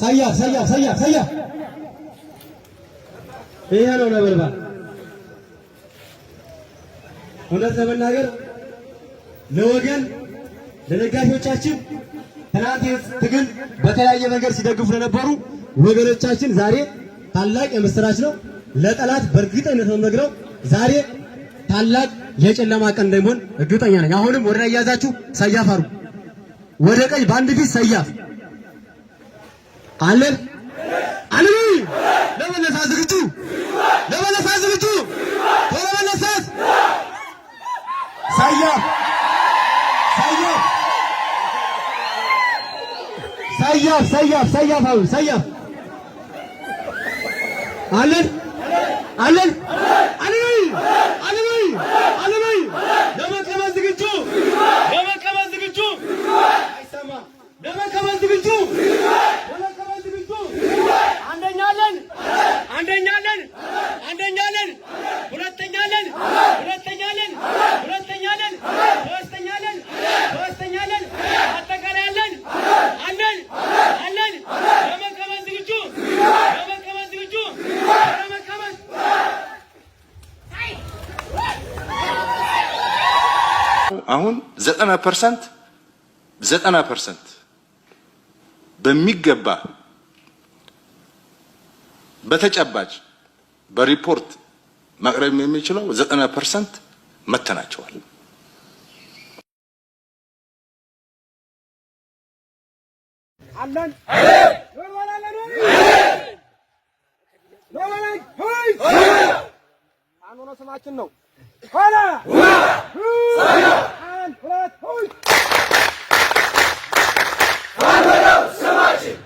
ሰያፍ ይሄ ነው ነበልባል። እውነት ለመናገር ለወገን ለደጋፊዎቻችን ትናንት ትግል በተለያየ መንገድ ሲደግፉ ለነበሩ ወገኖቻችን ዛሬ ታላቅ የምስራች ነው። ለጠላት በእርግጠኝነት ነው የምነግረው ዛሬ ታላቅ የጨለማ ቀን እንደሚሆን እርግጠኛ ነኝ። አሁንም ወደ ላይ ያዛችሁ ሰያፍ አርጉ። ወደ ቀኝ ባንድ ፊት ሰያፍ አለን ለመነሳት ዝግጁ ለመነሳት ሰያፍ አለን ለመቀበል ዝግጁ አይሰማ ለመቀበል ዝግጁ አንደኛለን ሁለተኛለን ሶስተኛለን አጠቃላለን አለን ለመቀበል ዝግጁ ለመቀበል አሁን 90% በሚገባ በተጨባጭ በሪፖርት ማቅረብ የሚችለው 90% መተናቸዋል። አለን አኖ ስማችን ነው ሆላ አንድ ሁለት ሆይ አኖ ስማችን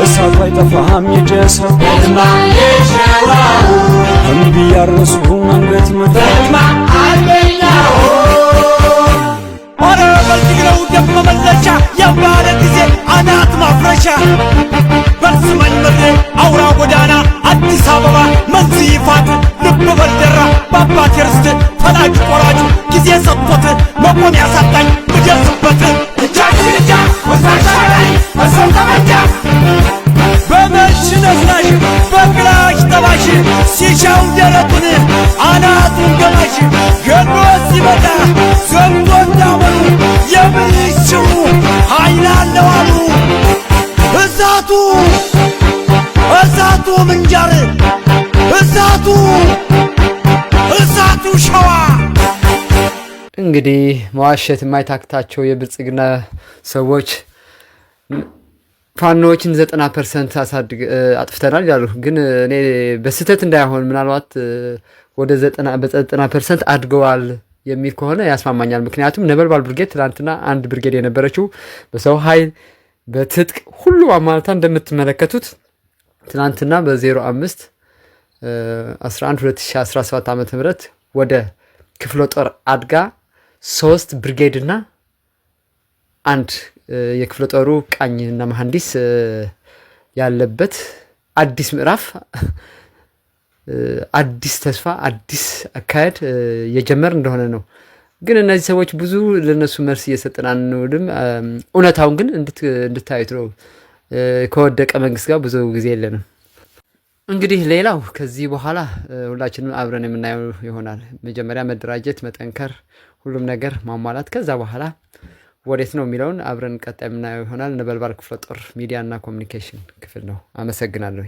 እሳት አይጠፋም የጀሰው እንቢ ያረሱ አንገት መድፋ ኦረ በልግረው ደም መመለሻ ያባለ ጊዜ አናት ማፍረሻ በስመኝ ምድር አውራ ጎዳና አዲስ አበባ መንዝ ይፋት ልብ በልደራ በአባት ርስት ፈላጭ ቆራጭ ጊዜ ሰጥቶት መቆም ያሳጣኝ ልደርስበት እጃ ወሳሻላይ ወሰንተመጃ በመሽ ነስናሽ በግራሽ ጠባሽ ሲሻው ደረቱን አናቱን ገላሽ ገኖ ሲመጣ ዘምቶ እንዳመሉ የምንሽው ኃይል አለው አሉ እሳቱ ምንጃር እሳቱ ሸዋ። እንግዲህ መዋሸት የማይታክታቸው የብልጽግና ሰዎች ፋኖችን 90% አጥፍተናል ይላሉ። ግን እኔ በስተት እንዳይሆን ምናልባት ወደ 90% አድገዋል የሚል ከሆነ ያስማማኛል። ምክንያቱም ነበልባል ብርጌድ ትላንትና አንድ ብርጌድ የነበረችው በሰው ኃይል በትጥቅ ሁሉ አማልታ እንደምትመለከቱት ትላንትና በ05 11 2017 ዓ.ም ወደ ክፍለ ጦር አድጋ 3 ብርጌድ እና አንድ የክፍለ ጦሩ ቃኝና መሐንዲስ ያለበት አዲስ ምዕራፍ አዲስ ተስፋ አዲስ አካሄድ የጀመር እንደሆነ ነው። ግን እነዚህ ሰዎች ብዙ ለነሱ መልስ እየሰጠን አንውልም። እውነታውን ግን እንድታዩት ነው። ከወደቀ መንግስት ጋር ብዙ ጊዜ የለንም። እንግዲህ ሌላው ከዚህ በኋላ ሁላችንም አብረን የምናየው ይሆናል። መጀመሪያ መደራጀት፣ መጠንከር፣ ሁሉም ነገር ማሟላት፣ ከዛ በኋላ ወዴት ነው የሚለውን አብረን ቀጣይ የምናየው ይሆናል። ነበልባል ክፍለ ጦር ሚዲያና ኮሚኒኬሽን ክፍል ነው። አመሰግናለሁ።